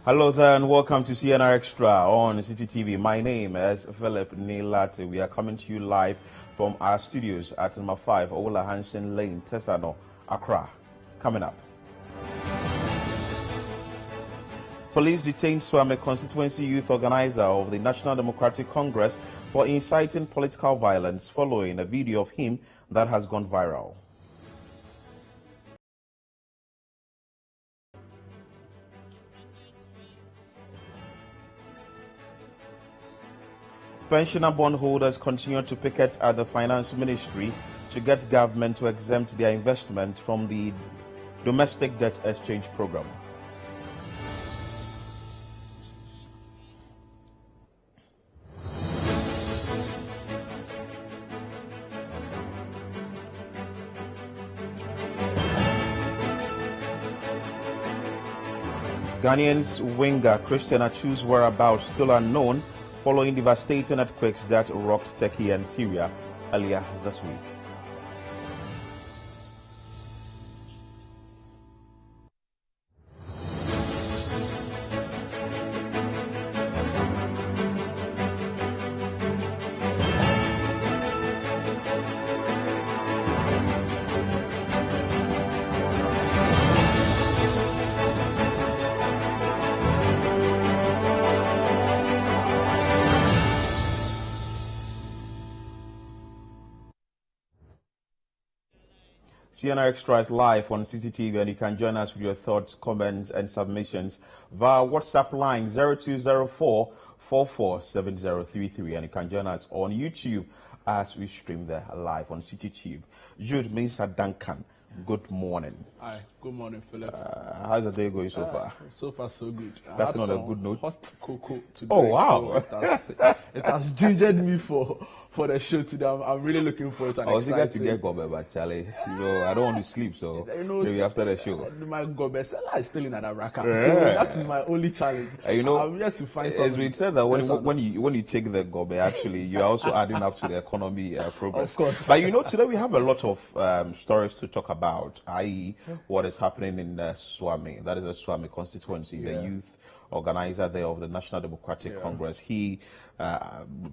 Hello there and welcome to CNR Extra on CCTV. My name is Philip Lartey. We are coming to you live from our studios at number 5 Ola Hansen Lane, Tesano, Accra. Coming up. Police detained Suame constituency youth organizer of the National Democratic Congress for inciting political violence following a video of him that has gone viral. Pensioner bondholders continue to picket at the Finance Ministry to get government to exempt their investments from the domestic debt exchange program. Ghanaians winger Christian Atsu's whereabouts still unknown following devastating earthquakes that rocked Turkey and Syria earlier this week. CNR Extra is live on CCTV, and you can join us with your thoughts, comments, and submissions via WhatsApp line 0204 447033, and you can join us on YouTube as we stream there live on CCTV. Jude, Mensa, Duncan, good morning. Hi, good morning, Philip. How's the day going so far? So far, so good. Starting on a good note. Hot cocoa today. Oh, wow. So it has gingered me for the show today. I'm really looking forward to an exciting. I was eager to get gobe, but Charlie, I don't want to sleep, so maybe after the show. My gobe seller is still in Adabraka, so that is my only challenge. I'm yet to find something. As we said that when you take the gobe, actually, you are also adding up to the economy progress. Of course. But today we have a lot of stories to talk about, i.e., what is happening in Suame. That is the Suame constituency, the youth organizer there of the National Democratic Congress. He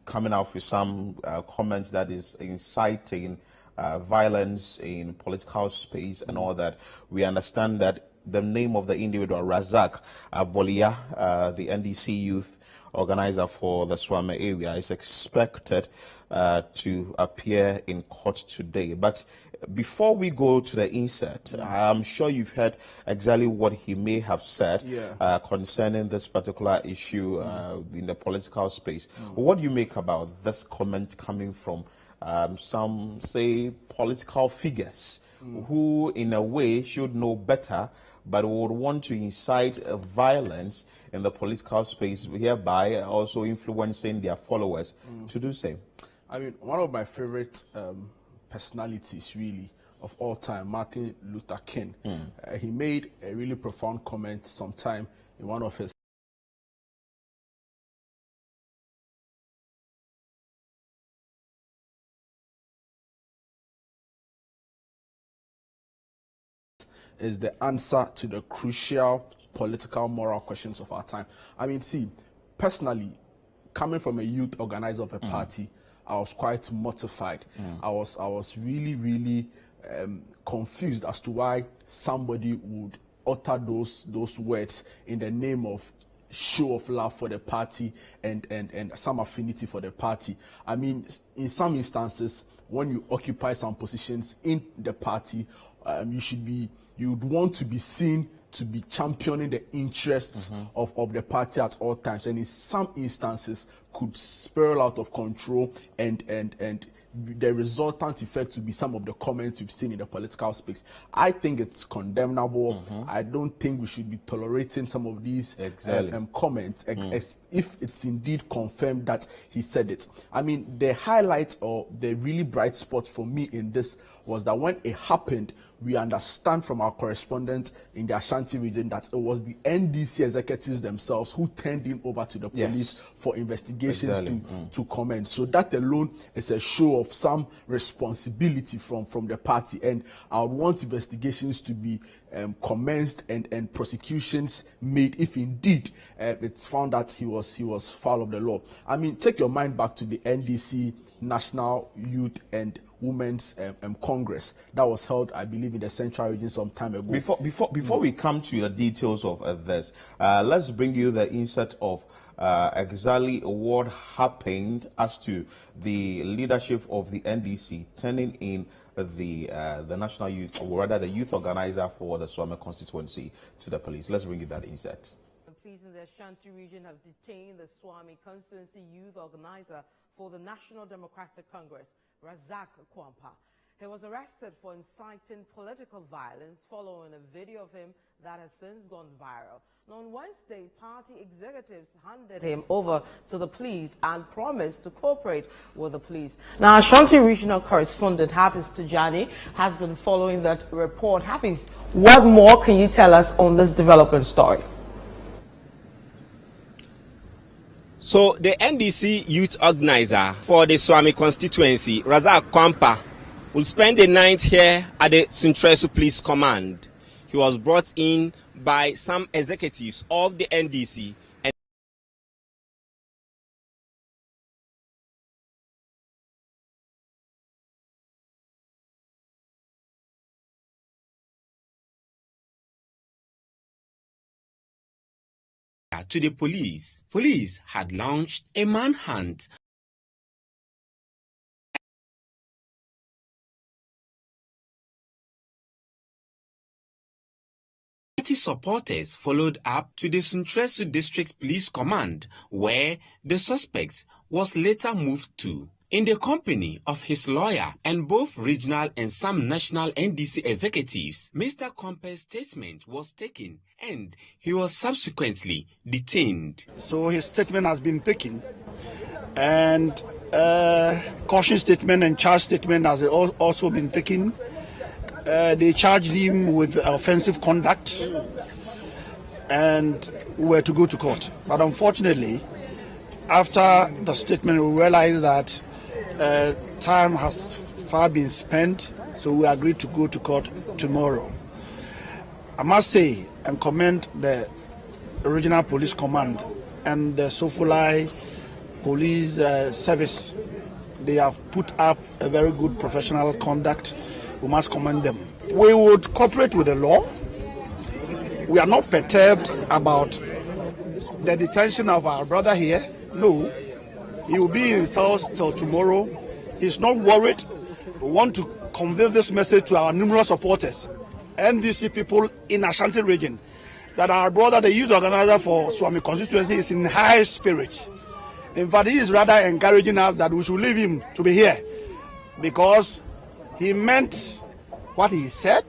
coming out with some comments that is inciting violence in political space and all that. We understand that the name of the individual, Razak Volia, the NDC youth organizer for the Suame area, is expected to appear in court today. But before we go to the insert, I'm sure you've heard exactly what he may have said concerning this particular issue in the political space. What do you make about this comment coming from some, say, political figures who, in a way, should know better, but would want to incite violence in the political space, hereby also influencing their followers to do same? I mean, one of my favorite personalities, really, of all time, Martin Luther King. He made a really profound comment sometime in one of his is the answer to the crucial political, moral questions of our time. I mean, see, personally, coming from a youth organizer of a party, I was quite mortified. I was really confused as to why somebody would utter those words in the name of show of love for the party and some affinity for the party. I mean, in some instances, when you occupy some positions in the party, you'd want to be seen to be championing the interests of the party at all times, and in some instances could spiral out of control and the resultant effect to be some of the comments we've seen in the political space. I think it's condemnable. I don't think we should be tolerating some of these comments if it's indeed confirmed that he said it. I mean, the highlight or the really bright spot for me in this was that when it happened, we understand from our correspondents in the Ashanti region that it was the NDC executives themselves who turned him over to the police for investigation. investigations to commence. So that alone is a show of some responsibility from the party, and I would want investigations to be commenced and prosecutions made if indeed it's found that he was foul of the law. I mean, take your mind back to the NDC National Youth and Women's Congress that was held, I believe, in the Central Region some time ago. Before we come to the details of this, let's bring you the insert of exactly what happened as to the leadership of the NDC turning in the national youth, or rather the youth organizer for the Suame constituency, to the police. Let's bring you that insert. Police in the Ashanti region have detained the Suame constituency youth organizer for the National Democratic Congress, Razak Kwampa. He was arrested for inciting political violence following a video of him that has since gone viral. Now, on Wednesday, party executives handed him over to the police and promised to cooperate with the police. Now, Ashanti regional correspondent Hafiz Tijani has been following that report. Hafiz, what more can you tell us on this development story? So the NDC youth organizer for the Suame constituency, Razak Kwampa, will spend the night here at the Suntresu Police Command. He was brought in by some executives of the NDC and to the police. Police had launched a manhunt. Supporters followed up to the Suntresu District Police Command, where the suspect was later moved to, in the company of his lawyer and both regional and some national NDC executives. Mr. Kwampa's statement was taken and he was subsequently detained. So his statement has been taken, and caution statement and charge statement has also been taken. They charged him with offensive conduct and were to go to court. But unfortunately, after the statement, we realized that time has far been spent, so we agreed to go to court tomorrow. I must say and commend the Regional Police Command and the Sofulai Police Service. They have put up a very good professional conduct. We must commend them. We would cooperate with the law. We are not perturbed about the detention of our brother here. No, he will be in South till tomorrow. He's not worried. We want to convey this message to our numerous supporters, NDC people in Ashanti region, that our brother, the youth organizer for Suame constituency, is in high spirits. In fact, he is rather encouraging us that we should leave him to be here, because he meant what he said.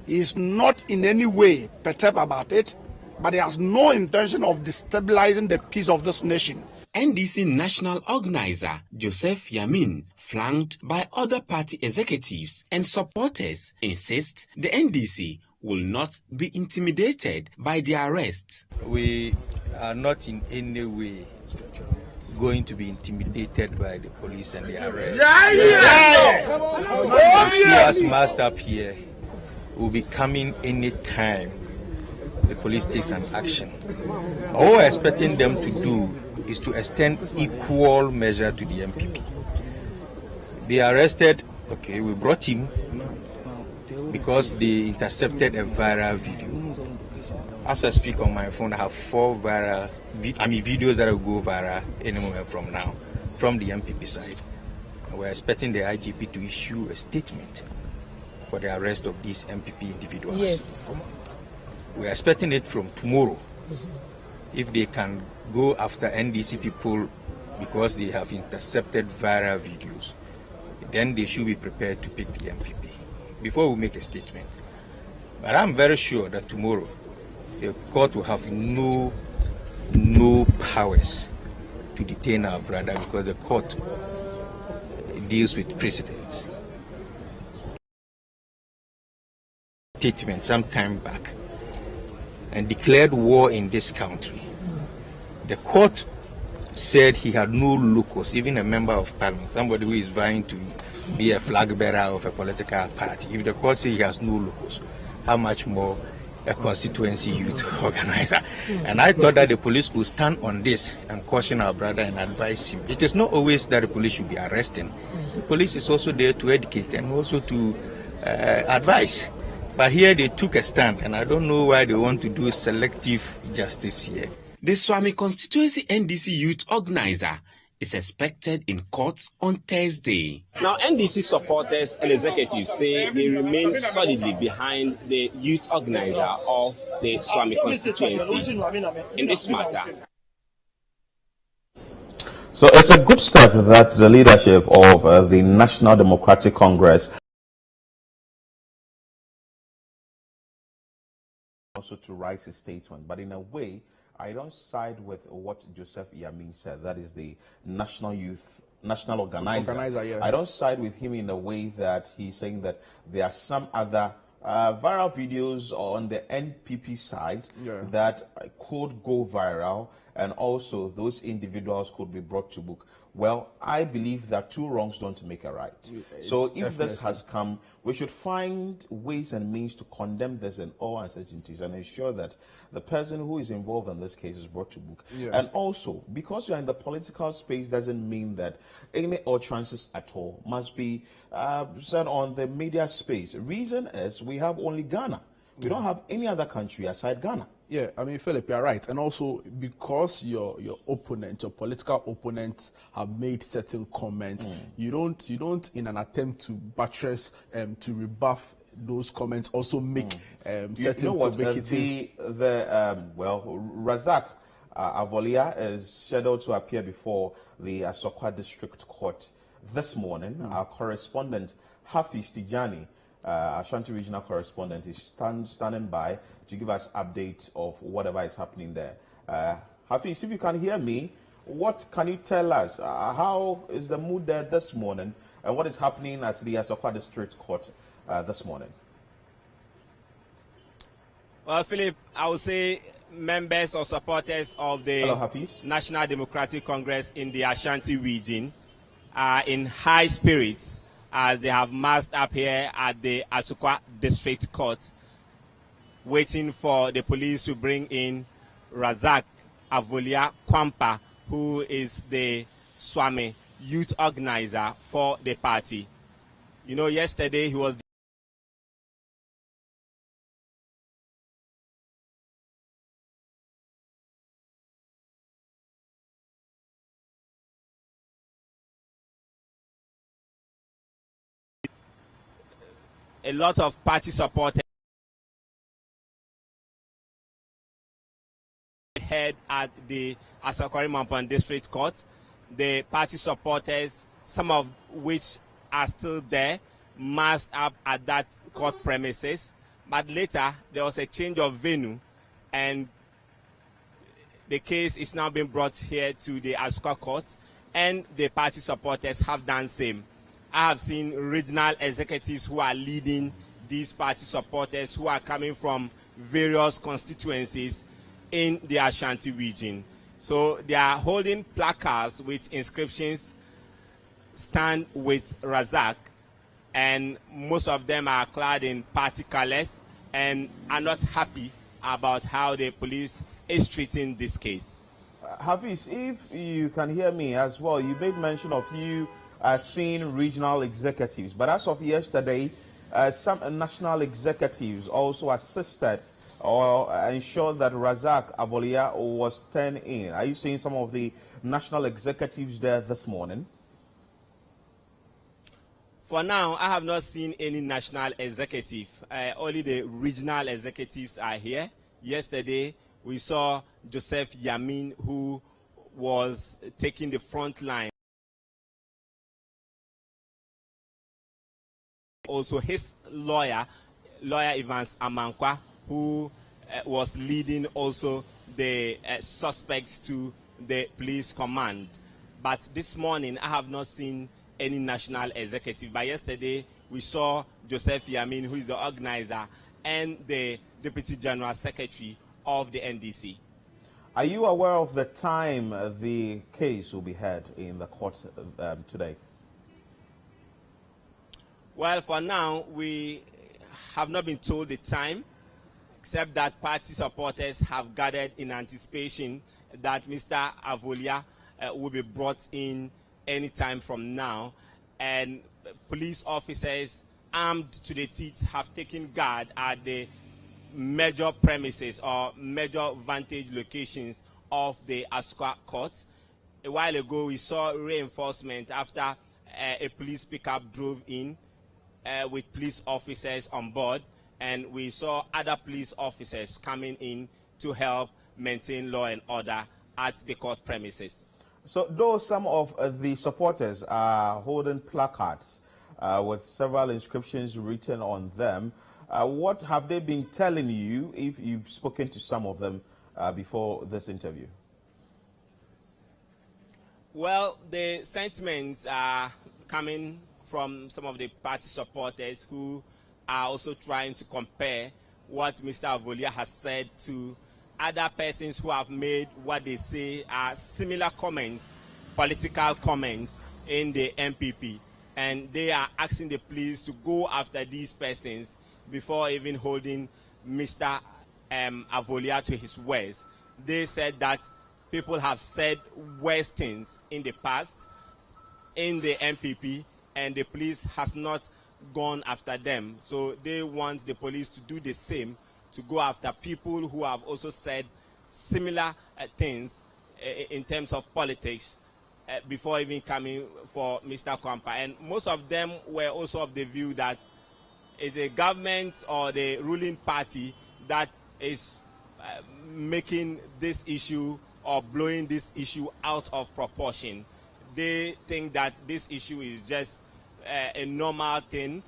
He is not in any way perturbed about it, but he has no intention of destabilizing the peace of this nation. NDC national organizer Joseph Yamin, flanked by other party executives and supporters, insists the NDC will not be intimidated by the arrest. We are not in any way going to be intimidated by the police and the arrest. You see us masked up here. We'll be coming any time the police takes an action. All we're expecting them to do is to extend equal measure to the MPP. They arrested, okay, we brought him because they intercepted a viral video. As I speak on my phone, I have 4 viral videos that will go viral any moment from now, from the MPP side. And we're expecting the IGP to issue a statement for the arrest of these MPP individuals. Yes. We're expecting it from tomorrow. If they can go after NDC people because they have intercepted viral videos, then they should be prepared to pick the MPP before we make a statement. But I'm very sure that tomorrow the court will have no powers to detain our brother, because the court deals with precedents. Statement some time back and declared war in this country. The court said he had no locus, even a member of parliament, somebody who is vying to be a flag bearer of a political party. If the court says he has no locus, how much more a constituency youth organizer? And I thought that the police could stand on this and caution our brother and advise him. It is not always that the police should be arresting. The police is also there to educate and also to advise. But here they took a stand, and I don't know why they want to do selective justice here. The Suame Constituency NDC youth organizer is expected in court on Thursday. Now, NDC supporters and executives say they remain solidly behind the youth organizer of the Suame constituency in this matter. So it's a good step that the leadership of the National Democratic Congress also to write a statement, but in a way, I don't side with what Joseph Yamin said. That is the national organizer. Yeah. I don't side with him in a way that he's saying that there are some other viral videos on the NPP side that could go viral, and also those individuals could be brought to book. Well, I believe that two wrongs don't make a right. So if this has come, we should find ways and means to condemn this in all uncertainties and ensure that the person who is involved in this case is brought to book. And also, because you're in the political space doesn't mean that any utterances at all must be said on the media space. Reason is we have only Ghana. We don't have any other country aside Ghana. Yeah, I mean, Philip, you're right. And also, because your opponent, your political opponents have made certain comments, you don't, in an attempt to buttress, to rebuff those comments, also make certain provocative... Razak Avolia is scheduled to appear before the Asokwa District Court this morning. Our correspondent, Hafiz Tijani, Ashanti Regional correspondent, is standing by to give us updates of whatever is happening there. Hafiz, if you can hear me, what can you tell us? How is the mood there this morning, and what is happening at the Asokwa District Court this morning? Well, Philip, I would say members or supporters of the National Democratic Congress in the Ashanti region are in high spirits as they have massed up here at the Asokwa District Court, waiting for the police to bring in Razak Avolia Kwampa, who is the Suame youth organizer for the party. You know, yesterday he was a lot of party supporters head at the Asokwa District Court. The party supporters, some of which are still there, massed up at that court premises. But later, there was a change of venue, and the case is now being brought here to the Asokwa Court, and the party supporters have done the same. I have seen regional executives who are leading these party supporters who are coming from various constituencies in the Ashanti region. So they are holding placards with inscriptions, "Stand with Razak," and most of them are clad in party colors and are not happy about how the police is treating this case. Hafiz, if you can hear me as well, you made mention of you seeing regional executives, but as of yesterday, some national executives also assisted or ensured that Razak Avolia was turned in. Are you seeing some of the national executives there this morning? For now, I have not seen any national executive. Only the regional executives are here. Yesterday, we saw Joseph Yamin, who was taking the front line. Also, his lawyer Evans Amankwa, who was leading also the suspects to the police command. But this morning, I have not seen any national executive. But yesterday, we saw Joseph Yamin, who is the organizer, and the Deputy General Secretary of the NDC. Are you aware of the time the case will be heard in the court today? Well, for now, we have not been told the time, except that party supporters have gathered in anticipation that Mr. Avolia will be brought in any time from now, and police officers armed to the teeth have taken guard at the major premises or major vantage locations of the Asukwa court. A while ago, we saw reinforcement after a police pickup drove in with police officers on board, and we saw other police officers coming in to help maintain law and order at the court premises. So, though some of the supporters are holding placards with several inscriptions written on them, what have they been telling you, if you've spoken to some of them before this interview? Well, the sentiments are coming from some of the party supporters who are also trying to compare what Mr. Avolia has said to other persons who have made what they say are similar comments, political comments in the MPP. And they are asking the police to go after these persons before even holding Mr. Avolia to his words. They said that people have said worse things in the past in the MPP, and the police has not gone after them. So they want the police to do the same, to go after people who have also said similar things in terms of politics before even coming for Mr. Kwampa. And most of them were also of the view that it's the government or the ruling party that is making this issue or blowing this issue out of proportion. They think that this issue is just a normal thing,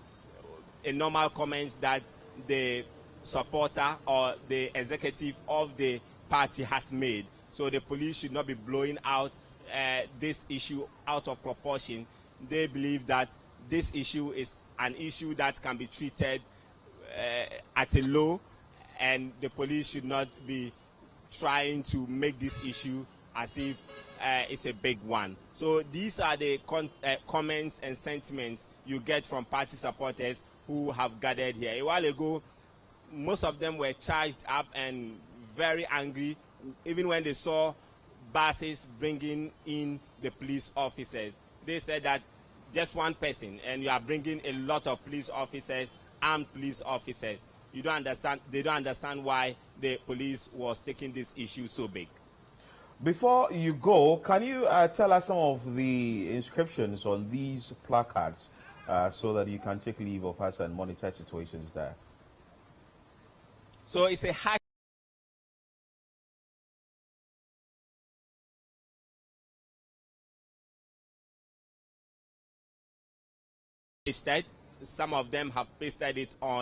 a normal comment that the supporter or the executive of the party has made. So the police should not be blowing out this issue out of proportion. They believe that this issue is an issue that can be treated at a low, and the police should not be trying to make this issue as if it's a big one. So these are the comments and sentiments you get from party supporters who have gathered here. A while ago, most of them were charged up and very angry, even when they saw buses bringing in the police officers. They said that just one person, and you are bringing a lot of police officers, armed police officers. You don't understand. They don't understand why the police was taking this issue so big. Before you go, can you tell us some of the inscriptions on these placards so that you can take leave of us and monitor situations there? So it's a pasted. Some of them have pasted it on.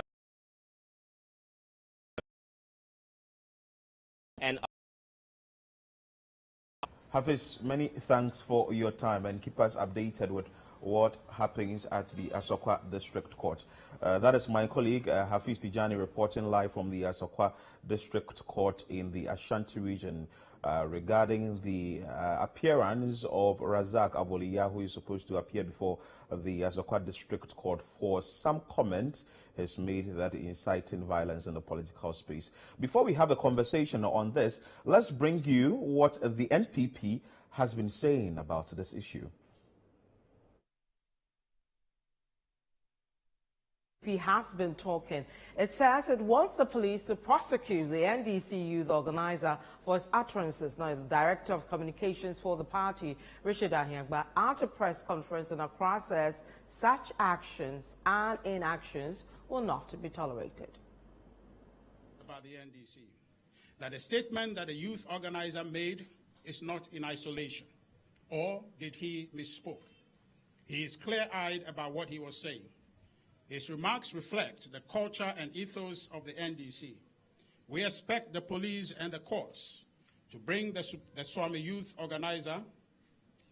And Hafiz, many thanks for your time, and keep us updated with what happens at the Asokwa District Court. That is my colleague Hafiz Tijani reporting live from the Asokwa District Court in the Ashanti Region regarding the appearance of Razak Avolia, who is supposed to appear before the Asokwa District Court for some comments has made that inciting violence in the political space. Before we have a conversation on this, let's bring you what the NPP has been saying about this issue. He has been talking. It says it wants the police to prosecute the NDC youth organizer for his utterances. Now, the director of communications for the party, Richard Ahiagba, at a press conference in Accra says such actions and inactions will not be tolerated. About the NDC, that the statement that the youth organizer made is not in isolation, or did he misspoke? He is clear-eyed about what he was saying. His remarks reflect the culture and ethos of the NDC. We expect the police and the courts to bring the Suame youth organizer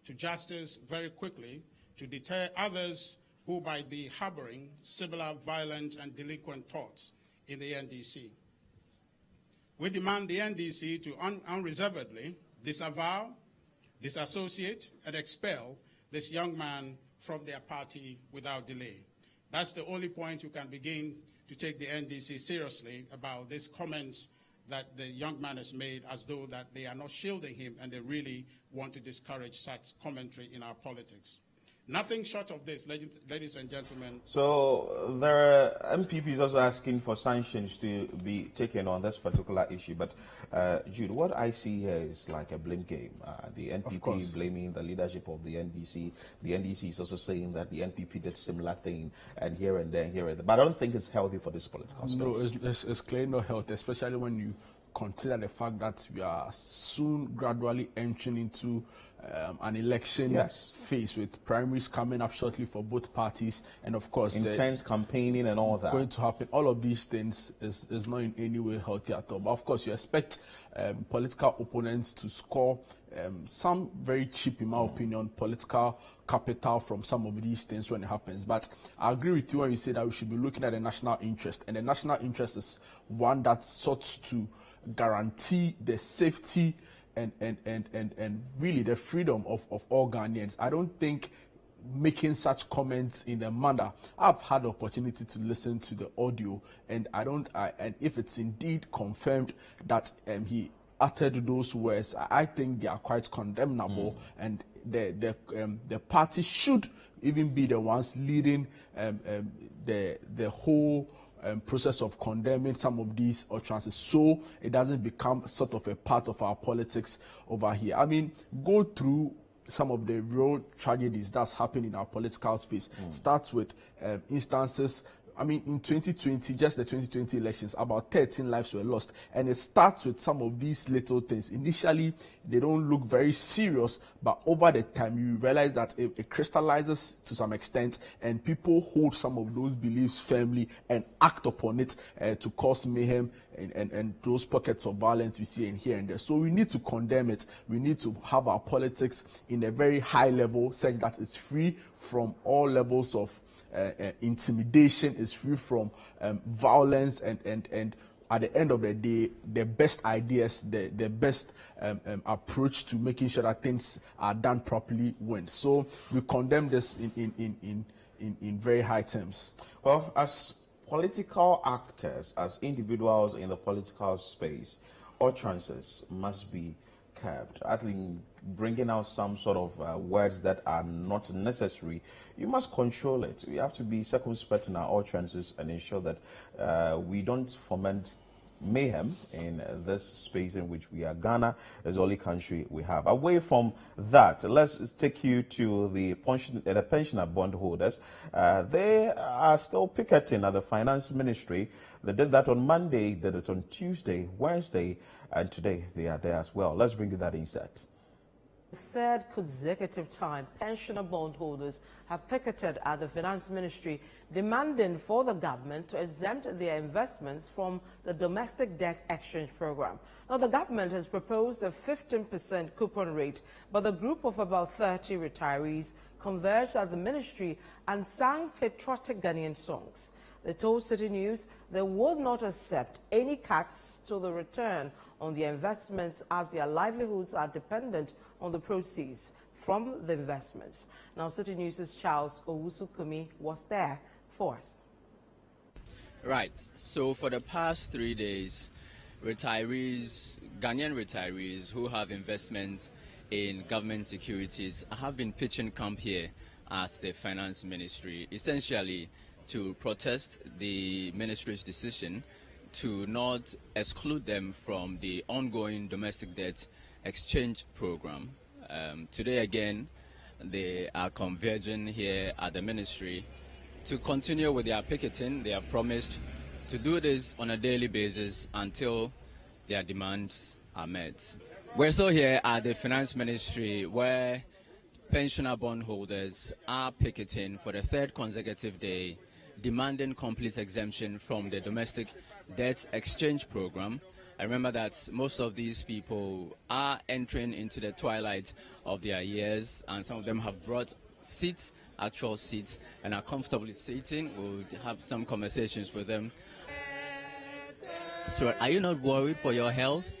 to justice very quickly to deter others who might be harboring similar violent and delinquent thoughts in the NDC. We demand the NDC to unreservedly disavow, disassociate, and expel this young man from their party without delay. That's the only point you can begin to take the NDC seriously about these comments that the young man has made, as though that they are not shielding him and they really want to discourage such commentary in our politics. Nothing short of this, ladies and gentlemen. So there are MPPs also asking for sanctions to be taken on this particular issue. But Jude, what I see here is like a blame game. The NPP blaming the leadership of the NDC. The NDC is also saying that the NPP did similar thing, and here and there, here and there. But I don't think it's healthy for this political space. No, it's clearly not healthy, especially when you consider the fact that we are soon gradually entering into an election phase, with primaries coming up shortly for both parties, and of course intense campaigning and all that going to happen. All of these things is not in any way healthy at all. But of course, you expect political opponents to score some very cheap, in my opinion, political capital from some of these things when it happens. But I agree with you when you say that we should be looking at the national interest, and the national interest is one that sought to guarantee the safety and really the freedom of all Ghanaians. I don't think making such comments in a manner, I've had the opportunity to listen to the audio, and and if it's indeed confirmed that he uttered those words, I think they are quite condemnable, and the party should even be the ones leading the whole process of condemning some of these utterances, so it doesn't become sort of a part of our politics over here. I mean, go through some of the real tragedies that's happened in our political space. Starts with instances. I mean, in 2020, just the 2020 elections, about 13 lives were lost. And it starts with some of these little things. Initially, they don't look very serious, but over the time, you realize that it crystallizes to some extent, and people hold some of those beliefs firmly and act upon it to cause mayhem and those pockets of violence we see in here and there. So we need to condemn it. We need to have our politics in a very high level, such that it's free from all levels of intimidation, is free from violence, and at the end of the day, the best ideas, the best approach to making sure that things are done properly wins. So we condemn this in very high terms. Well, as political actors, as individuals in the political space, utterances must be kept. I think bringing out some sort of words that are not necessary, you must control it. We have to be circumspect in our utterances and ensure that we don't foment mayhem in this space in which we are. Ghana is the only country we have. Away from that, let's take you to the pensioner bondholders. They are still picketing at the Finance Ministry. They did that on Monday, did it on Tuesday, Wednesday, and today they are there as well. Let's bring you that insert. The third consecutive time, pensioner bondholders have picketed at the Finance Ministry, demanding for the government to exempt their investments from the domestic debt exchange program. Now, the government has proposed a 15% coupon rate, but the group of about 30 retirees converged at the ministry and sang patriotic Ghanaian songs. They told City News they would not accept any cuts to the return on their investments, as their livelihoods are dependent on the proceeds from the investments. Now, City News' Charles Owusu-Kumi was there for us. Right. So for the past 3 days, retirees, Ghanaian retirees who have investment in government securities have been pitching camp here at the Finance Ministry, essentially to protest the ministry's decision to not exclude them from the ongoing domestic debt exchange program. Today again, they are converging here at the ministry to continue with their picketing. They have promised to do this on a daily basis until their demands are met. We're still here at the Finance Ministry, where pensioner bondholders are picketing for the third consecutive day, demanding complete exemption from the domestic debt exchange program. I remember that most of these people are entering into the twilight of their years, and some of them have brought seats, actual seats, and are comfortably sitting. We'll have some conversations with them. So are you not worried for your health?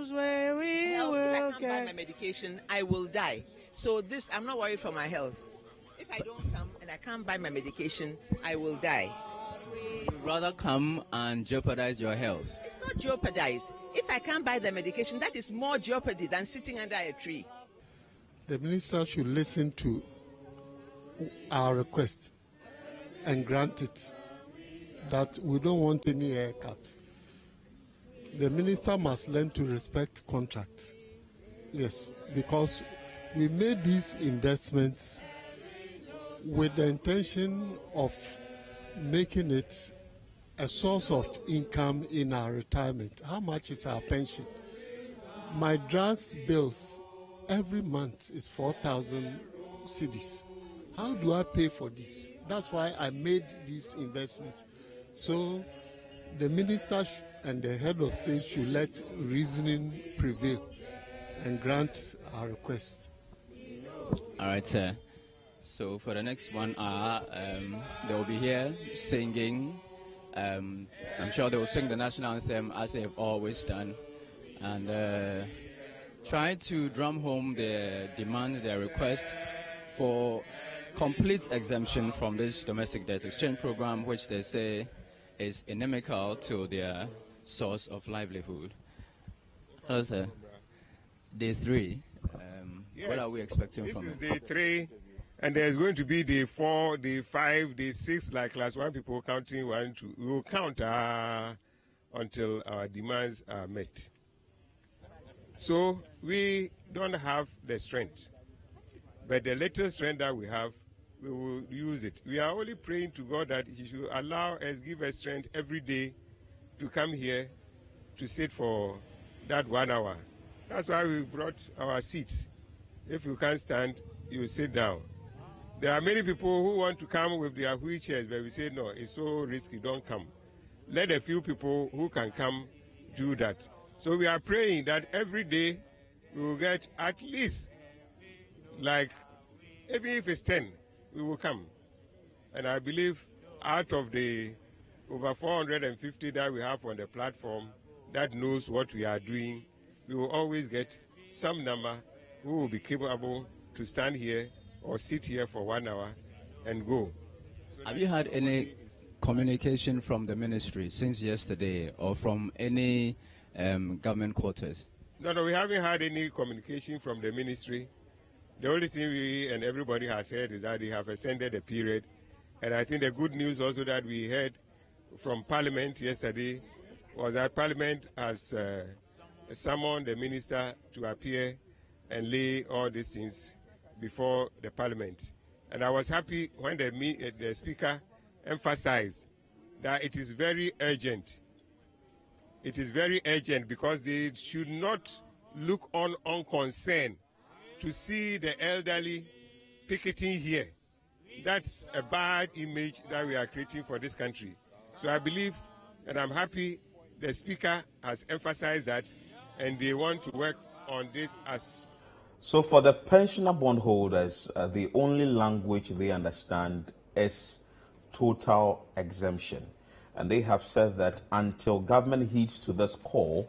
If I can't buy my medication, I will die. So I'm not worried for my health. If I don't come and I can't buy my medication, I will die. You'd rather come and jeopardize your health? It's not jeopardize. If I can't buy the medication, that is more jeopardy than sitting under a tree. The minister should listen to our request and grant it, that we don't want any haircut. The minister must learn to respect contracts. Yes, because we made these investments with the intention of making it a source of income in our retirement. How much is our pension? My drugs bills every month is 4,000 cedis. How do I pay for this? That's why I made these investments. So the minister and the head of state should let reasoning prevail and grant our request. All right, sir. So for the next 1 hour, they will be here singing. I'm sure they will sing the national anthem as they have always done, and try to drum home their demand, their request for complete exemption from this domestic debt exchange program, which they say is inimical to their source of livelihood. Hello, sir. Day 3. Yes, what are we expecting from This is it? day 3, and there's going to be day 4, day 5, day 6, like class 1 people counting 1, 2. We will count until our demands are met. So we don't have the strength, but the little strength that we have, we will use it. We are only praying to God that He should allow us, give us strength every day to come here to sit for that 1 hour. That's why we brought our seats. If you can't stand, you sit down. There are many people who want to come with their wheelchairs, but we say, no, it's so risky, don't come. Let a few people who can come do that. So we are praying that every day we will get at least, like, even if it's 10, we will come. And I believe out of the over 450 that we have on the platform that knows what we are doing, we will always get some number who will be capable to stand here or sit here for 1 hour and go. Have you had any communication from the ministry since yesterday or from any government quarters? No, we haven't had any communication from the ministry. The only thing we and everybody has heard is that they have extended the period. And I think the good news also that we heard from Parliament yesterday was that Parliament has summoned the minister to appear and lay all these things before the Parliament. And I was happy when the Speaker emphasized that it is very urgent. It is very urgent because they should not look on unconcerned to see the elderly picketing here. That's a bad image that we are creating for this country. So I believe, and I'm happy, the Speaker has emphasized that, and they want to work on this as. So for the pensioner bondholders, the only language they understand is total exemption. And they have said that until government heeds to this call,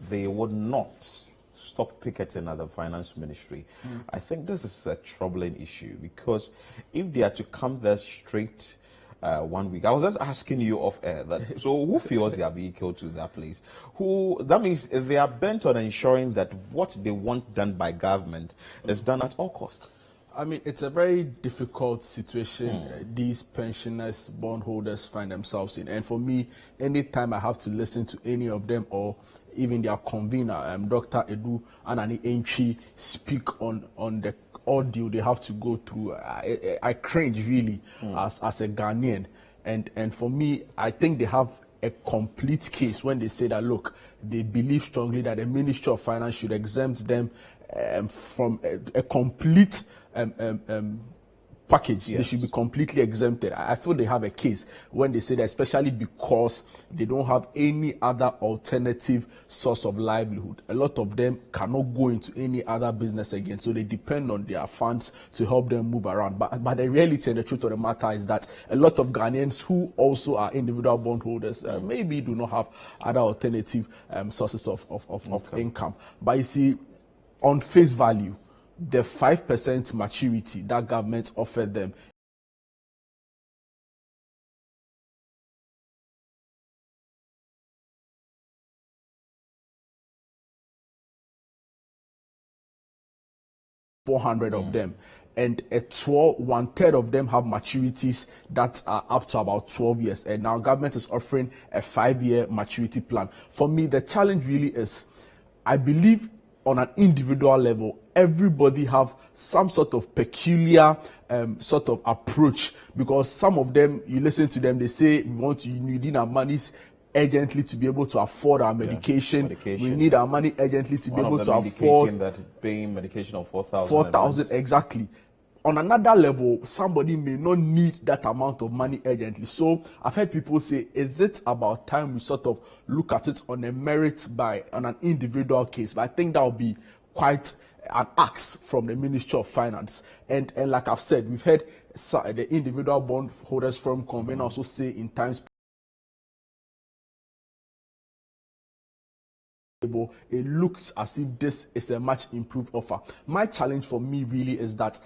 they would not stop picketing at the finance ministry. I think this is a troubling issue because if they are to come there straight 1 week, I was just asking you off air that, so who fuels their vehicle to that place? That means they are bent on ensuring that what they want done by government is done at all costs. I mean, it's a very difficult situation these pensioners, bondholders find themselves in. And for me, anytime I have to listen to any of them or even their convener, Dr. Edu Anani Enchi, speak on the audio they have to go through, I cringe really as a Ghanaian. And for me, I think they have a complete case when they say that, look, they believe strongly that the Ministry of Finance should exempt them from a complete package, they Yes. should be completely exempted. I feel they have a case when they say that, especially because they don't have any other alternative source of livelihood. A lot of them cannot go into any other business again, so they depend on their funds to help them move around. But the reality and the truth of the matter is that a lot of Ghanaians who also are individual bondholders maybe do not have other alternative sources of income. But you see, on face value, the 5% maturity that government offered them $400 of them, and 1/3 of them have maturities that are up to about 12 years, and now government is offering a 5-year maturity plan. For me, the challenge really is, I believe on an individual level, everybody have some sort of peculiar sort of approach, because some of them, you listen to them, they say we need our monies urgently to be able to afford our medication. We need our money urgently to be able to afford that paying medication of 4,000. 4,000 exactly. On another level, somebody may not need that amount of money urgently. So I've heard people say, is it about time we sort of look at it on a merit on an individual case? But I think that would be quite an ask from the Ministry of Finance. And like I've said, we've heard the individual bondholders from convene also say in times it looks as if this is a much improved offer. My challenge for me really is that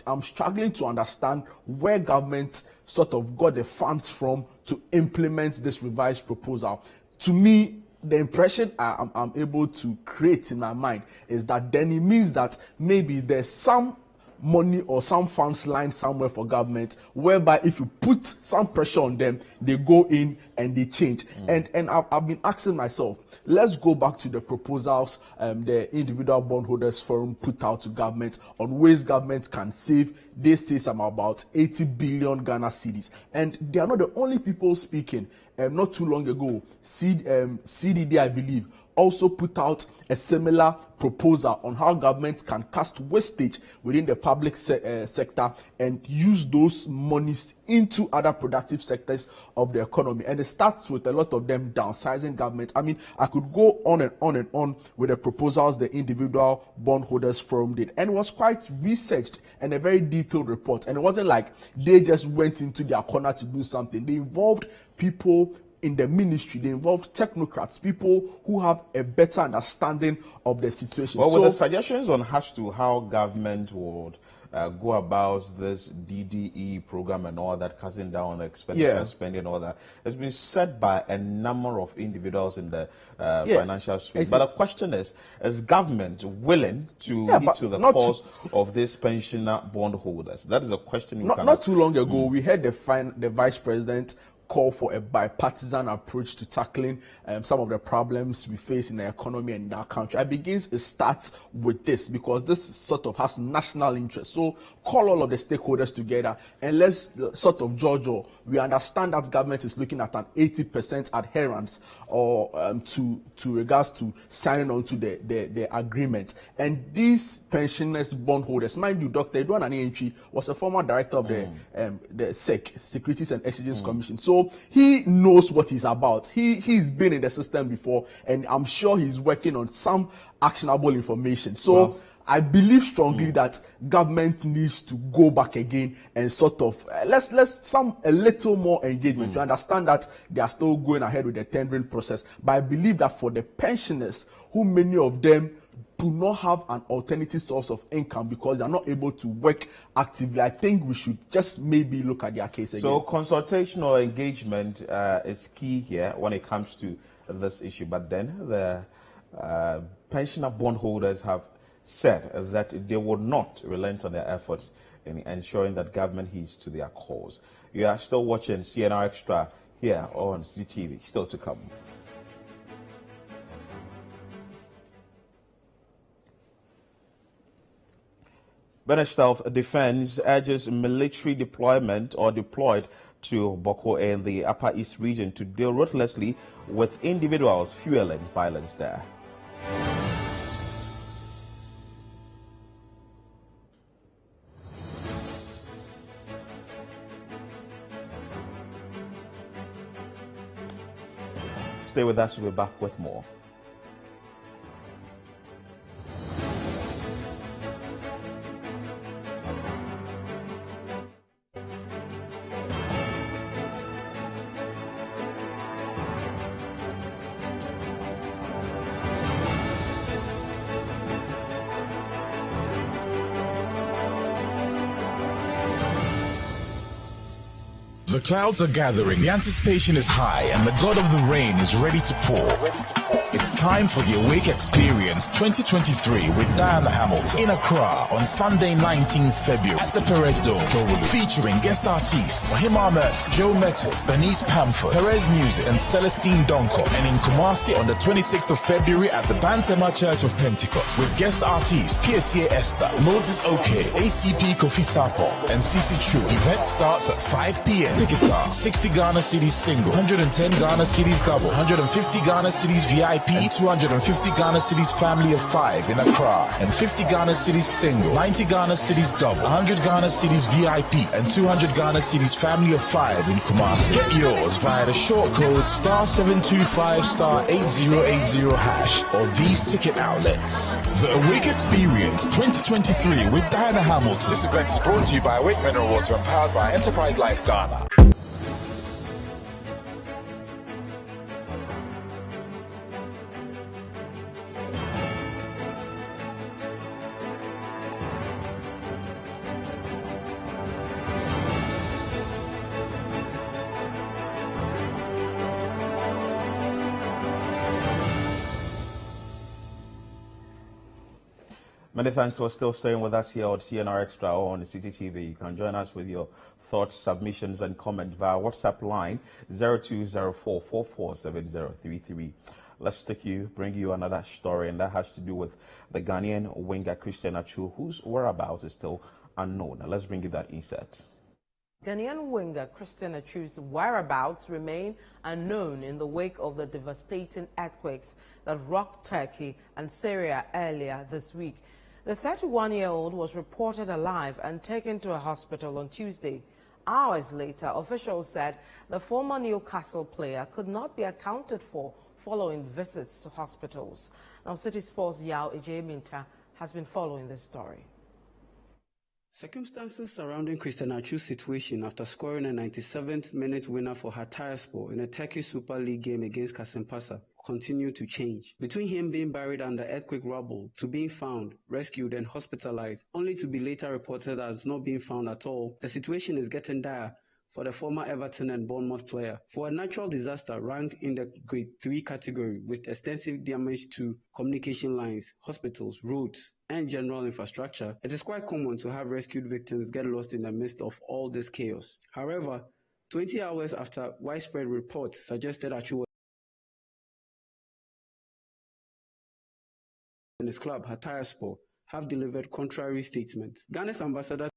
I'm struggling to understand where government sort of got the funds from to implement this revised proposal. To me, the impression I'm able to create in my mind is that then it means that maybe there's some money or some funds lying somewhere for government, whereby if you put some pressure on them, they go in and they change. And I've been asking myself, let's go back to the proposals the individual bondholders forum put out to government on ways government can save. They say some about 80 billion Ghana cedis, and they are not the only people speaking. Not too long ago, CDD, I believe, also put out a similar proposal on how government can cast wastage within the public sector and use those monies into other productive sectors of the economy. And it starts with a lot of them downsizing government. I mean, I could go on and on and on with the proposals the individual bondholders forum did. And it was quite researched and a very detailed report. And it wasn't like they just went into their corner to do something. They involved people in the ministry, they involved technocrats, people who have a better understanding of the situation. Well, with the suggestions on how government would go about this DDE program and all that, cutting down on expenditure, spending and all that, has been said by a number of individuals in the financial space. But the question is government willing to hit to the cause of these pensioner bondholders? That is a question. Not too long ago, we heard the vice president call for a bipartisan approach to tackling some of the problems we face in the economy and in our country. It starts with this, because this sort of has national interest. So call all of the stakeholders together and let's sort of judge. We understand that government is looking at an 80% adherence or to regards to signing on to the agreement. And these pensioners, bondholders, mind you, Dr. Edouard Anientwi was a former director of the SEC, Securities and Exchange Commission. So he knows what he's about. He's been in the system before, and I'm sure he's working on some actionable information. So I believe strongly that government needs to go back again and sort of let's a little more engagement. You understand that they are still going ahead with the tendering process, but I believe that for the pensioners, who many of them do not have an alternative source of income because they are not able to work actively, I think we should just maybe look at their case again. So consultation or engagement is key here when it comes to this issue. But then the pensioner bondholders have said that they will not relent on their efforts in ensuring that government heeds to their cause. You are still watching CNR Extra here on CTV. Still to come. Minister of Defense urges military deployed to Bawku in the Upper East region to deal ruthlessly with individuals fueling violence there. Stay with us, we'll be back with more. The clouds are gathering, the anticipation is high, and the God of the rain is ready to pour. It's time for the Awake Experience 2023 with Diana Hamilton in Accra on Sunday 19th February at the Perez Dome, featuring guest artists Ohima Mercy, Joe Metal, Bernice Pamford, Perez Music, and Celestine Donko, and in Kumasi on the 26th of February at the Bantama Church of Pentecost with guest artists PSA Esther, Moses OK, ACP Kofi Sapo, and CC True. Event starts at 5 p.m. Tickets are 60 Ghana Cedis single, 110 Ghana Cedis double, 150 Ghana Cedis VIP, and 250 Ghana Cedis family of 5 in Accra, and 50 Ghana Cedis single, 90 Ghana Cedis double, 100 Ghana Cedis VIP, and 200 Ghana Cedis family of 5 in Kumasi. Get yours via the short code *725 *8080 hash or these ticket outlets. The Awake Experience 2023 with Diana Hamilton. This event is brought to you by Awake Mineral Water and powered by Enterprise Life Ghana. Many thanks for still staying with us here on CNR Extra or on the CTTV. You can join us with your thoughts, submissions, and comments via WhatsApp line 0204447033. Let's bring you another story, and that has to do with the Ghanaian winger Christian Atsu, whose whereabouts is still unknown. Now, let's bring you that insert. Ghanaian winger Christian Atsu's whereabouts remain unknown in the wake of the devastating earthquakes that rocked Turkey and Syria earlier this week. The 31-year-old was reported alive and taken to a hospital on Tuesday. Hours later, officials said the former Newcastle player could not be accounted for following visits to hospitals. Now, City Sports' Yao Ejeminta has been following this story. Circumstances surrounding Christian Atsu's situation after scoring a 97th minute winner for Hatayspor in a Turkish Super League game against Kasımpaşa continue to change. Between him being buried under earthquake rubble to being found, rescued and hospitalized, only to be later reported as not being found at all, the situation is getting dire for the former Everton and Bournemouth player. For a natural disaster ranked in the Grade 3 category with extensive damage to communication lines, hospitals, roads, and general infrastructure, it is quite common to have rescued victims get lost in the midst of all this chaos. However, 20 hours after widespread reports suggested Atsu and his club, Hatayspor, have delivered contrary statements. Ghana's ambassador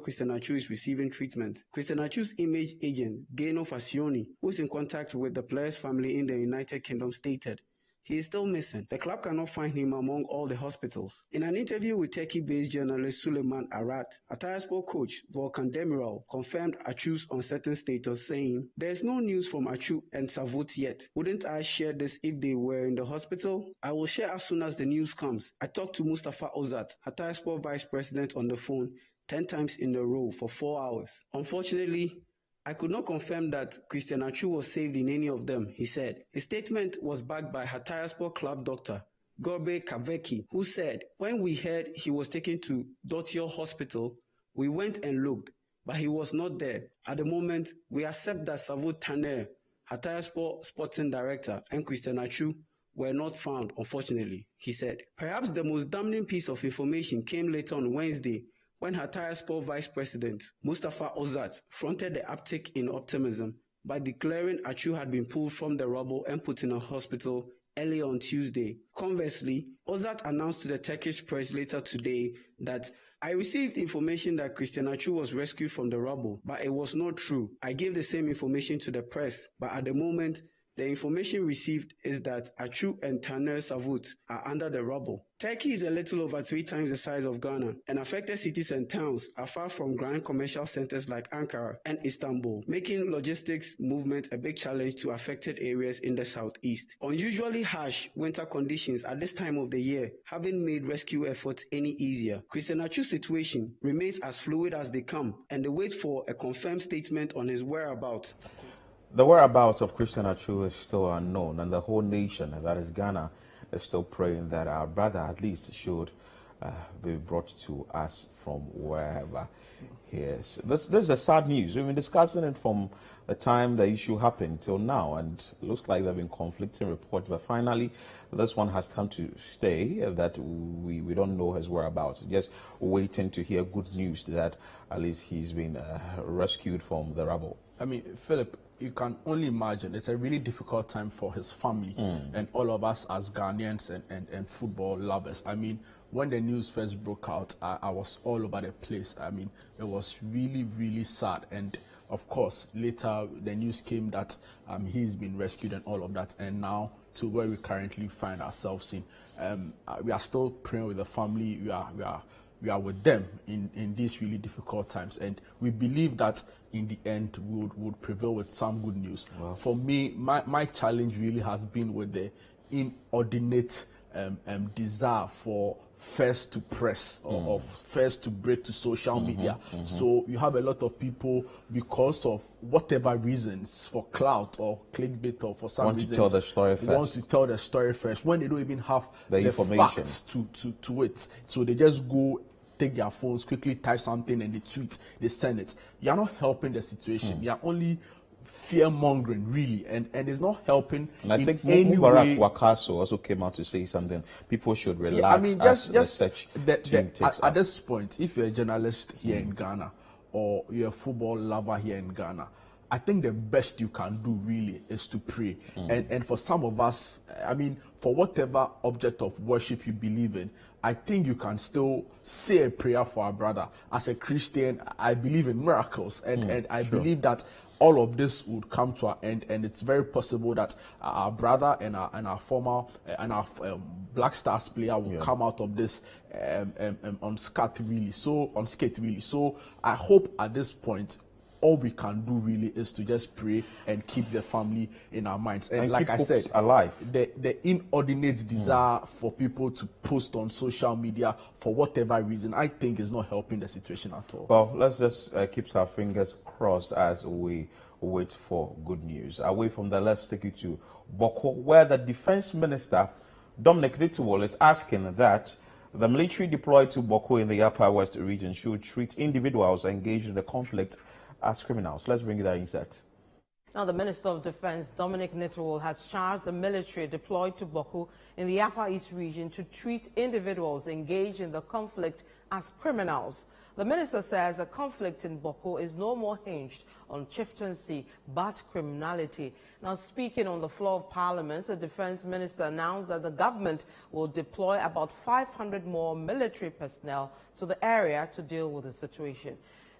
Christian Atsu is receiving treatment. Christian Atsu's image agent, Geno Fasioni, who is in contact with the player's family in the United Kingdom, stated he is still missing. The club cannot find him among all the hospitals. In an interview with Turkey-based journalist Suleiman Arat, Hatayspor coach Volkan Demirel confirmed Atsu's uncertain status, saying, "There is no news from Atsu and Savut yet. Wouldn't I share this if they were in the hospital? I will share as soon as the news comes." I talked to Mustafa Ozat, Hatayspor vice president, on the phone 10 times in a row for 4 hours. Unfortunately, I could not confirm that Christian Atsu was saved in any of them, he said. His statement was backed by Hatayspor club doctor Gorbe Kaveki, who said, "When we heard he was taken to Dotio Hospital, we went and looked, but he was not there. At the moment, we accept that Savut Taner, Hatayspor sporting director, and Christian Atsu were not found, unfortunately," he said. Perhaps the most damning piece of information came later on Wednesday, when Hatayspor Vice President Mustafa Ozat fronted the uptick in optimism by declaring Atsu had been pulled from the rubble and put in a hospital early on Tuesday. Conversely, Ozat announced to the Turkish press later today that "I received information that Christian Atsu was rescued from the rubble, but it was not true. I gave the same information to the press, but at the moment, The information received is that Atsu and Tanner Savut are under the rubble. Turkey is a little over 3 times the size of Ghana, and affected cities and towns are far from grand commercial centers like Ankara and Istanbul, making logistics movement a big challenge to affected areas in the southeast. Unusually harsh winter conditions at this time of the year haven't made rescue efforts any easier. Christian Atsu's situation remains as fluid as they come, and they wait for a confirmed statement on his whereabouts. The whereabouts of Christian Atsu is still unknown, and the whole nation, that is Ghana, is still praying that our brother at least should be brought to us from wherever he is. This is a sad news. We've been discussing it from the time the issue happened till now, and it looks like there have been conflicting reports, but finally this one has come to stay, that we don't know his whereabouts. Just waiting to hear good news that at least he's been rescued from the rubble. I mean, Philip, you can only imagine it's a really difficult time for his family and all of us as Ghanaians and football lovers. I mean, when the news first broke out, I was all over the place. I mean, it was really, really sad. And of course, later the news came that he's been rescued and all of that. And now to where we currently find ourselves in, we are still praying with the family. We are with them in these really difficult times, and we believe that in the end we would prevail with some good news. Wow. For me, my challenge really has been with the inordinate desire for first to press or first to break to social media. So you have a lot of people, because of whatever reasons, for clout or clickbait or for some reasons, want to tell the story first when they don't even have the information facts to it. So they just go, take their phones, quickly type something and they tweet, they send it. You're not helping the situation. You're only fear-mongering, really, and it's not helping. And I think Mubarak Wakaso also came out to say something. People should relax. Yeah, I mean, at this point, if you're a journalist here in Ghana or you're a football lover here in Ghana, I think the best you can do really is to pray. And for some of us, I mean, for whatever object of worship you believe in, I think you can still say a prayer for our brother. As a Christian, I believe in miracles, and I believe that all of this would come to an end, and it's very possible that our brother and our former Black Stars player will come out of this unscathed really. So I hope at this point, all we can do really is to just pray and keep the family in our minds. And like I said, alive. The inordinate desire for people to post on social media for whatever reason, I think is not helping the situation at all. Well, let's just keep our fingers crossed as we wait for good news. Away from that, let's take you to Bawku, where the Defense Minister, Dominic Little, is asking that the military deployed to Bawku in the Upper West region should treat individuals engaged in the conflict as criminals. Let's bring you that insert. Now, the Minister of Defense, Dominic Little, has charged the military deployed to Bawku in the Upper East region to treat individuals engaged in the conflict as criminals. The minister says a conflict in Bawku is no more hinged on chieftaincy but criminality. Now, speaking on the floor of Parliament, the Defense Minister announced that the government will deploy about 500 more military personnel to the area to deal with the situation.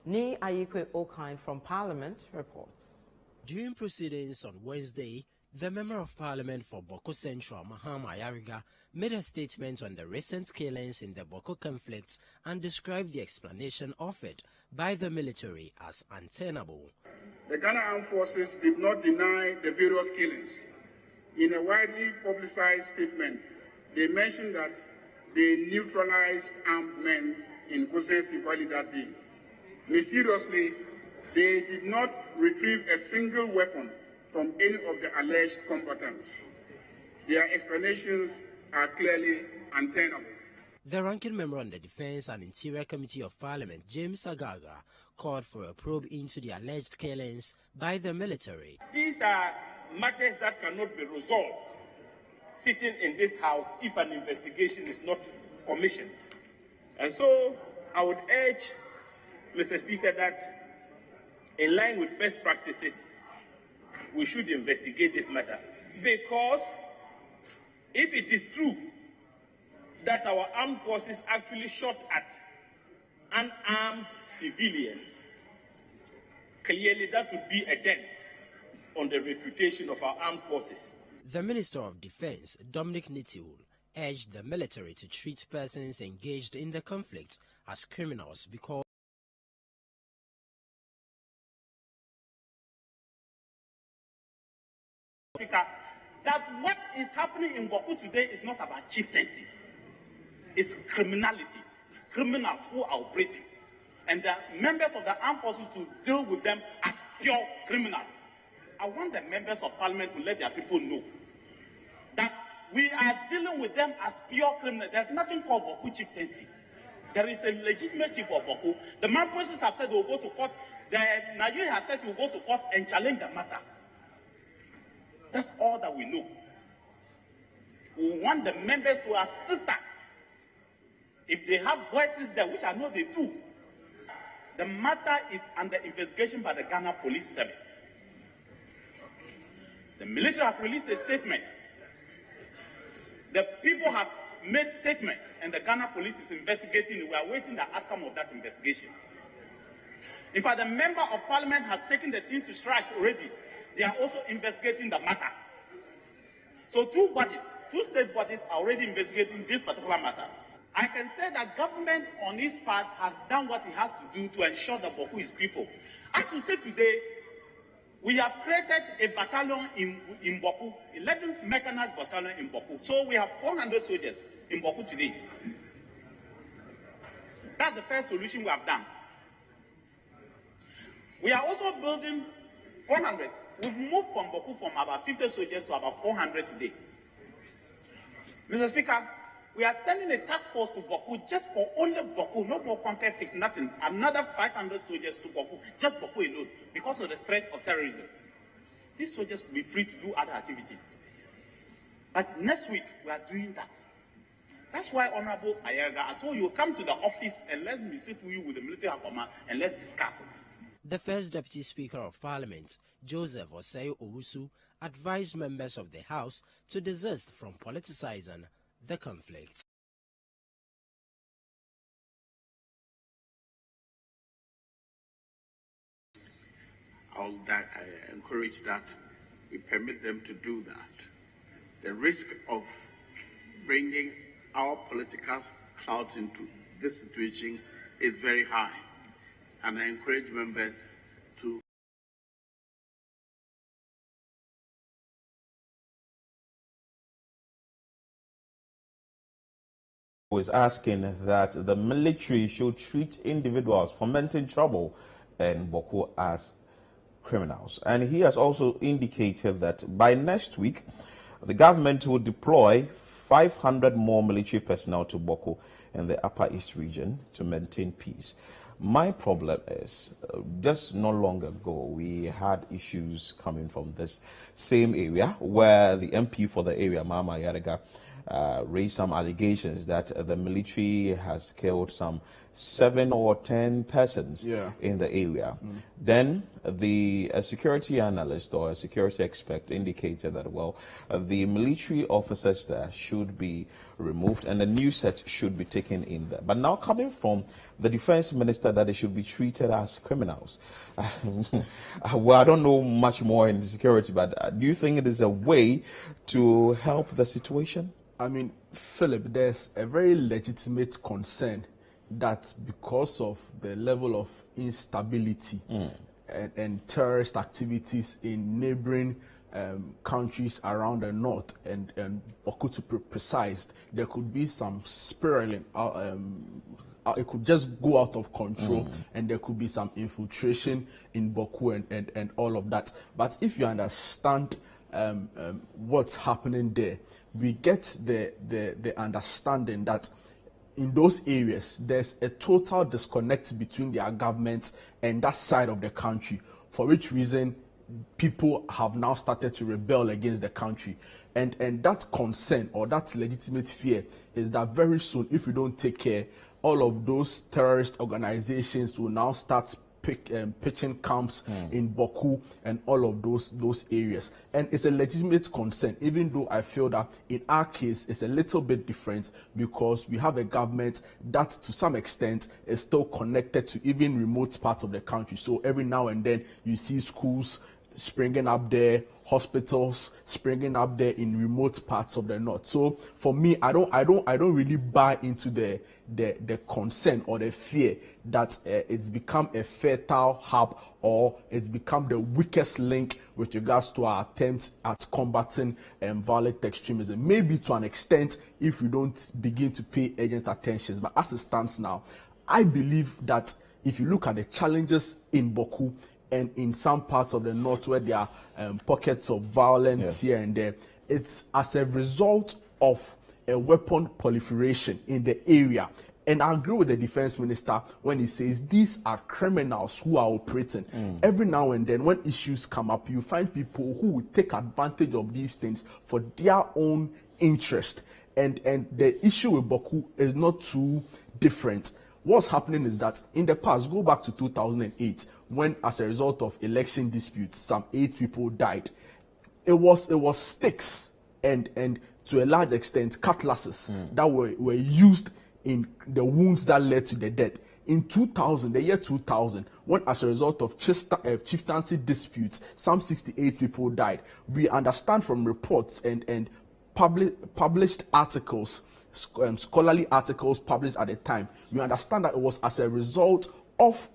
Ni Ayikwe Okain from Parliament reports. During proceedings on Wednesday, the Member of Parliament for Bawku Central, Mahama Ayariga, made a statement on the recent killings in the Bawku conflict and described the explanation offered by the military as untenable. The Ghana Armed Forces did not deny the various killings. In a widely publicized statement, they mentioned that they neutralized armed men in Gosensi Valley that day. Mysteriously, they did not retrieve a single weapon from any of the alleged combatants. Their explanations are clearly untenable. The ranking member on the Defense and Interior Committee of Parliament, James Agaga, called for a probe into the alleged killings by the military. These are matters that cannot be resolved sitting in this House if an investigation is not commissioned. And so I would urge, Mr. Speaker, that in line with best practices, we should investigate this matter. Because if it is true that our armed forces actually shot at unarmed civilians, clearly that would be a dent on the reputation of our armed forces. The Minister of Defense, Dominic Nitiwul, urged the military to treat persons engaged in the conflict as criminals because that what is happening in Bawku today is not about chieftaincy. It's criminality. It's criminals who are operating. And the members of the armed forces to deal with them as pure criminals. I want the members of parliament to let their people know that we are dealing with them as pure criminals. There's nothing called Bawku chieftaincy. There is a legitimate chief of Bawku. The Mamposis have said they will go to court. The Nigeria has said they will go to court and challenge the matter. That's all that we know. We want the members to assist us. If they have voices there, which I know they do, the matter is under investigation by the Ghana Police Service. The military have released a statement. The people have made statements, and the Ghana Police is investigating. We are waiting the outcome of that investigation. In fact, the member of parliament has taken the thing to Shrash already. They are also investigating the matter. So two state bodies are already investigating this particular matter. I can say that government on its part has done what it has to do to ensure that Bawku is peaceful. As we say today, we have created a battalion in Bawku, 11th Mechanized Battalion in Bawku. So we have 400 soldiers in Bawku today. That's the first solution we have done. We are also building 400. We've moved from Bawku from about 50 soldiers to about 400 today. Mr. Speaker, we are sending a task force to Bawku just for only Bawku, no more contact fix, nothing. Another 500 soldiers to Bawku, just Bawku alone, because of the threat of terrorism. These soldiers will be free to do other activities. But next week, we are doing that. That's why, Honorable Ayaga, I told you, come to the office and let me sit with you with the military command and let's discuss it. The first Deputy Speaker of Parliament, Joseph Osei Owusu, advised members of the House to desist from politicizing the conflict. I encourage that we permit them to do that. The risk of bringing our political clout into this situation is very high. And I encourage members to was asking that the military should treat individuals fomenting trouble in Bawku as criminals. And he has also indicated that by next week, the government will deploy 500 more military personnel to Bawku in the Upper East region to maintain peace. My problem is, just not long ago, we had issues coming from this same area where the MP for the area, Mama Yariga, raised some allegations that the military has killed some 7 or 10 persons in the area. Then the security analyst or a security expert indicated that, well, the military officers there should be removed and a new set should be taken in there. But now coming from the defense minister that they should be treated as criminals. Well, I don't know much more in security, but do you think it is a way to help the situation? I mean, Philip, there's a very legitimate concern that because of the level of instability and terrorist activities in neighboring countries around the north and Bawku to be precise, there could be some spiraling. It could just go out of control and there could be some infiltration in Bawku and all of that. But if you understand what's happening there, we get the understanding that in those areas, there's a total disconnect between their governments and that side of the country, for which reason people have now started to rebel against the country. And that concern or that legitimate fear is that very soon, if we don't take care, all of those terrorist organizations will now start pitching camps in Bawku and all of those areas. And it's a legitimate concern, even though I feel that in our case, it's a little bit different because we have a government that to some extent is still connected to even remote parts of the country. So every now and then you see schools springing up there, hospitals springing up there in remote parts of the north. So for me, I don't really buy into the concern or the fear that it's become a fertile hub or it's become the weakest link with regards to our attempts at combating violent extremism. Maybe to an extent if we don't begin to pay urgent attention. But as it stands now, I believe that if you look at the challenges in Bawku and in some parts of the north where there are pockets of violence here and there, it's as a result of a weapon proliferation in the area. And I agree with the defense minister when he says these are criminals who are operating. Every now and then when issues come up, you find people who will take advantage of these things for their own interest. And the issue with Bawku is not too different. What's happening is that in the past, go back to 2008, when as a result of election disputes, some 8 people died. It was sticks and to a large extent cutlasses that were used in the wounds that led to the death. In 2000, the year 2000, when as a result of chieftaincy disputes, some 68 people died. We understand from reports and published articles, scholarly articles published at the time, you understand that it was as a result of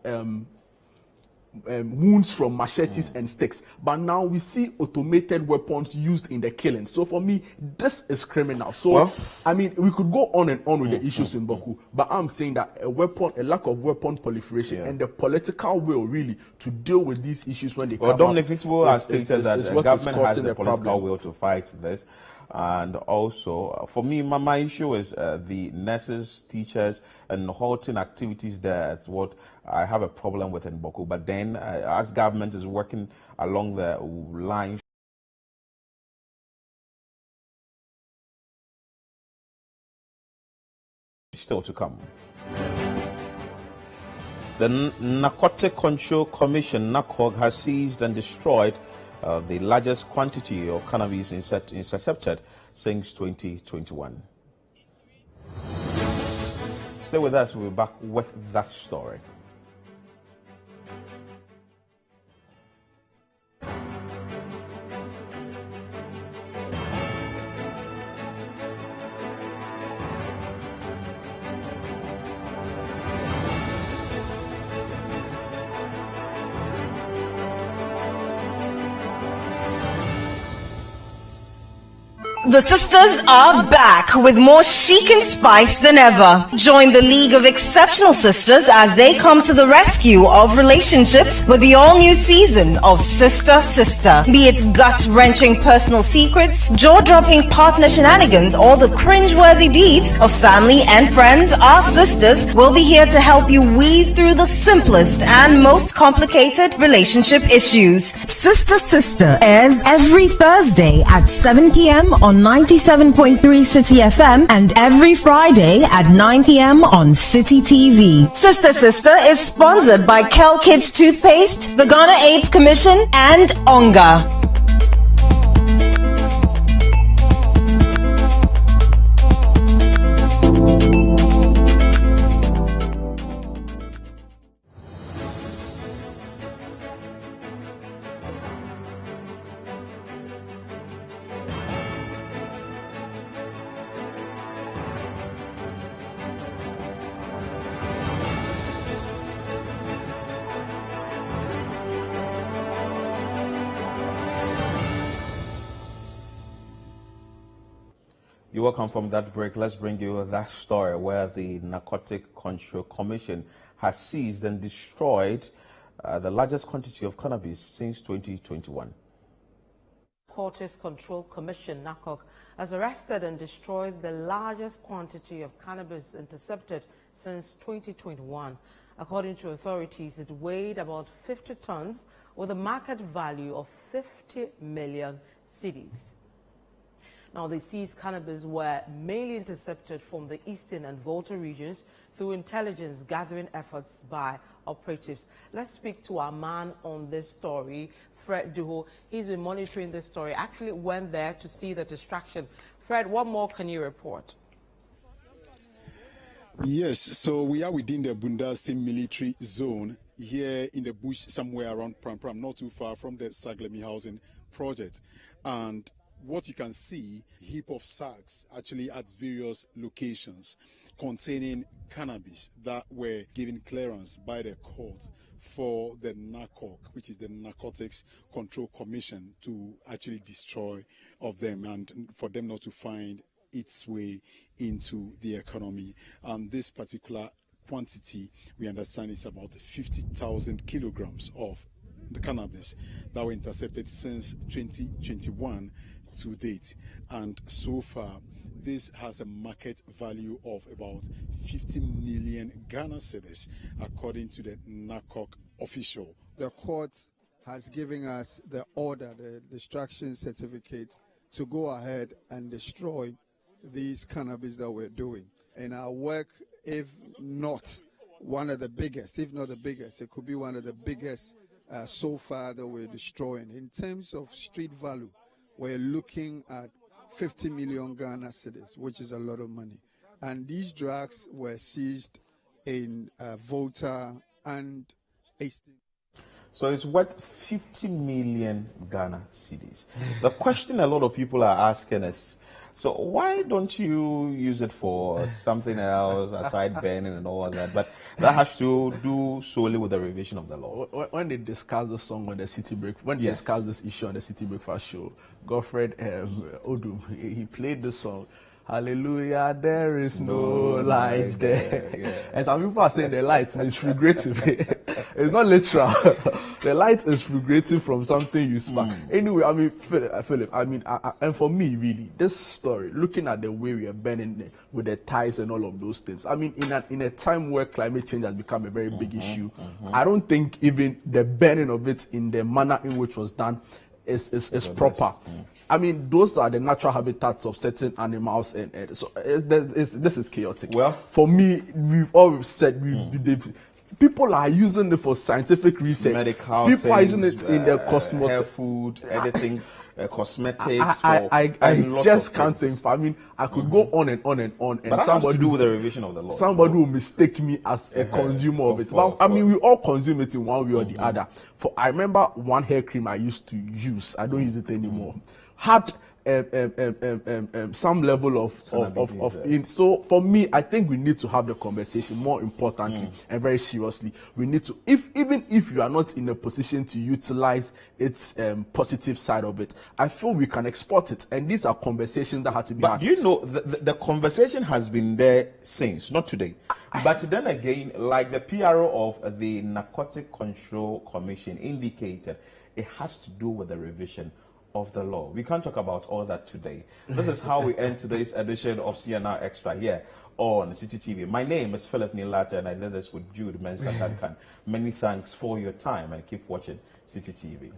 wounds from machetes and sticks. But now we see automated weapons used in the killing. So for me, this is criminal. So, I mean, we could go on and on with the issues in Bawku, but I'm saying that a lack of weapon proliferation and the political will really to deal with these issues when they come up. Dominic Mitchell has stated that the government has the political will to fight this. And also, for me, my issue is the nurses, teachers, and halting activities there. That's what I have a problem with in Bawku. But then, as government is working along the lines, still to come. The Narcotic Control Commission, NACOG, has seized and destroyed the largest quantity of cannabis intercepted since 2021. Stay with us, we'll be back with that story. The sisters are back with more chic and spice than ever. Join the League of Exceptional Sisters as they come to the rescue of relationships with the all-new season of Sister Sister. Be it gut-wrenching personal secrets, jaw-dropping partner shenanigans, or the cringe-worthy deeds of family and friends, our sisters will be here to help you weave through the simplest and most complicated relationship issues. Sister Sister airs every Thursday at 7 p.m. on 97.3 City FM and every Friday at 9 p.m. on City TV. Sister Sister is sponsored by Kel Kids Toothpaste, the Ghana AIDS Commission, and Onga. You're welcome from that break. Let's bring you that story where the Narcotic Control Commission has seized and destroyed the largest quantity of cannabis since 2021. Narcotics Control Commission, NACOG, has arrested and destroyed the largest quantity of cannabis intercepted since 2021. According to authorities, it weighed about 50 tons with a market value of 50 million cedis. Now, the seized cannabis were mainly intercepted from the eastern and Volta regions through intelligence gathering efforts by operatives. Let's speak to our man on this story, Fred Duho. He's been monitoring this story, actually went there to see the distraction. Fred, what more can you report? Yes, so we are within the Bundasi military zone, here in the bush somewhere around Pram Pram, not too far from the Saglemi housing project. And what you can see, heap of sacks actually at various locations containing cannabis that were given clearance by the court for the NACOC, which is the Narcotics Control Commission, to actually destroy of them and for them not to find its way into the economy. And this particular quantity, we understand, is about 50,000 kilograms of the cannabis that were intercepted since 2021 to date. And so far, this has a market value of about 50 million Ghana cedis, according to the NACOC official. The court has given us the order, the destruction certificate, to go ahead and destroy these cannabis that we're doing. In our work, if not one of the biggest, if not the biggest, it could be one of the biggest so far that we're destroying. In terms of street value, we're looking at 50 million Ghana cedis, which is a lot of money. And these drugs were seized in Volta and Hastings. So it's worth 50 million Ghana cedis. The question a lot of people are asking is, so why don't you use it for something else aside burning and all that? But that has to do solely with the revision of the law. When they discussed the song on the City Breakfast, when they discussed this issue on the City Breakfast show, Godfred Odum, he played the song. Hallelujah, there is no light there. Yeah. And some people are saying the light is figurative. It's not literal. The light is figurative from something you spark. Anyway, I mean, Philip, and for me, really, this story, looking at the way we are burning with the ties and all of those things, I mean, in a time where climate change has become a very big issue, I don't think even the burning of it in the manner in which was done is proper. I mean, those are the natural habitats of certain animals, and so this is chaotic. Well, for me, we've always said people are using it for scientific research. Medical people things, are using it in their cosmetics, hair food, anything, cosmetics. I just can't think. I mean, I could go on and on and on. But that has to do with the revision of the law. Somebody will mistake me as a consumer of it. But I mean, we all consume it in one way or the other. I remember one hair cream I used to use. I don't use it anymore. Had some level of so for me, I think we need to have the conversation more importantly and very seriously. We need to, even if you are not in a position to utilize its positive side of it, I feel we can export it, and these are conversations that have to be had. But you know, the conversation has been there since, not today. But then again, like the PRO of the Narcotic Control Commission indicated, it has to do with the revision of the law. We can't talk about all that today. This is how we end today's edition of CNR Extra here on City TV. My name is Philip Lartey, and I did this with Jude, Mensa, Duncan. Many thanks for your time, and keep watching City TV.